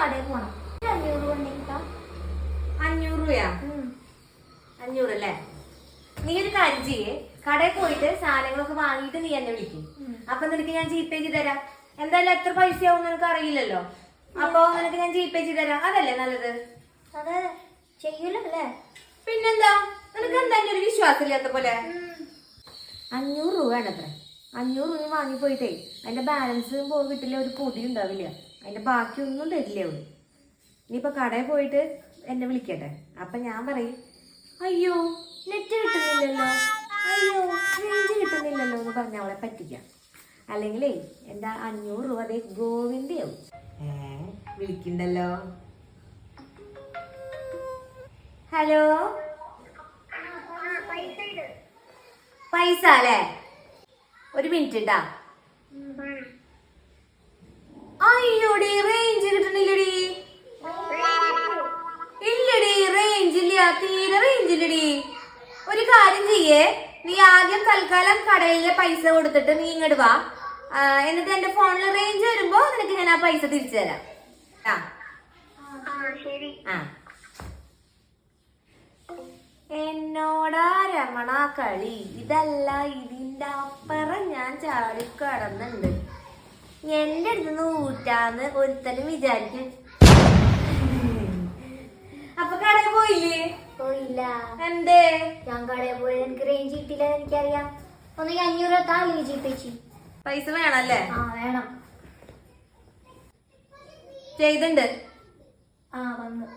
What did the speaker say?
കടയിൽ പോണം. 500 കൊണ്ടിട്ടാ. 500 രൂപയാ? 500 അല്ലേ? നീ ഒരു കാര്യം ചെയ്യേ, കടയിൽ പോയിട്ട് സാധനങ്ങളൊക്കെ വാങ്ങിയിട്ട് നീ എന്നെ വിളിക്കും. അപ്പൊ നിനക്ക് ഞാൻ ജിപേ ചെയ്ത് തരാം. എന്തായാലും എത്ര പൈസയാവും നിനക്ക് അറിയില്ലല്ലോ. അപ്പൊ നിനക്ക് ഞാൻ ജിപേ ചെയ്ത് തരാം. അതല്ലേ നല്ലത്? അതെ, ചെയ്യൂലല്ലേ? പിന്നെന്താ, നിനക്ക് എന്താ ഒരു വിശ്വാസം ഇല്ലാത്ത പോലെ? 500 രൂപ വേണ്ടത്രേ. 500 രൂപ വാങ്ങിപ്പോയിട്ടേ അതിന്റെ ബാലൻസ് കിട്ടില്ല, ഒരു പൊടി ഉണ്ടാവില്ല. അതിന്റെ ബാക്കി ഒന്നും തരില്ല അവള്. ഇനിയിപ്പൊ കടയിൽ പോയിട്ട് എന്നെ വിളിക്കട്ടെ. അപ്പൊ ഞാൻ പറയും, അയ്യോ നെറ്റ് കിട്ടുന്നില്ലല്ലോ, അയ്യോ റേഞ്ച് കിട്ടുന്നില്ലല്ലോ എന്ന് പറഞ്ഞ അവളെ പറ്റിക്കാം. അല്ലെങ്കിലേ എന്റെ 500 രൂപ അതേ ഗോവിന്ദയാവും. വിളിക്കണ്ടല്ലോ. ഹലോ, പൈസ അല്ലേ? ഒരു മിനിറ്റ് ഇട്ടാ. അയ്യോടി റേഞ്ച് കിട്ടണില്ലടി. ഇല്ലടി റേഞ്ച് ഇല്ല, തീരെ റേഞ്ച് ഇല്ലടി. ഒരു കാര്യം ചെയ്യേ, നീ ആദ്യം തൽക്കാലം കടയിലെ പൈസ കൊടുത്തിട്ട് നീ ഇങ്ങോട്ട് വാ. എന്നിട്ട് എന്റെ ഫോണിൽ റേഞ്ച് വരുമ്പോ നിനക്ക് ഞാൻ ആ പൈസ തിരിച്ചു തരാം. എന്നോടാ രമണ കളി? ഇതല്ല, ഇതിന്റെ അപ്പുറം ഞാൻ ചാടിക്കടന്നുണ്ട്. എന്റെ അടുത്ത് ഊറ്റാന്ന് ഒരുത്തനും വിചാരിക്കും. അപ്പൊ കടയിൽ പോയില്ലേ? പോയില്ല. എന്തേ? ഞാൻ കടയിൽ പോയത് എനിക്ക് റേഞ്ച് കിട്ടില്ല, എനിക്കറിയാം. ഒന്നെങ്കിൽ 500 താലി ജിപേച്ചി. പൈസ വേണല്ലേ? വേണം. ചെയ്തിണ്ട്. വന്നു.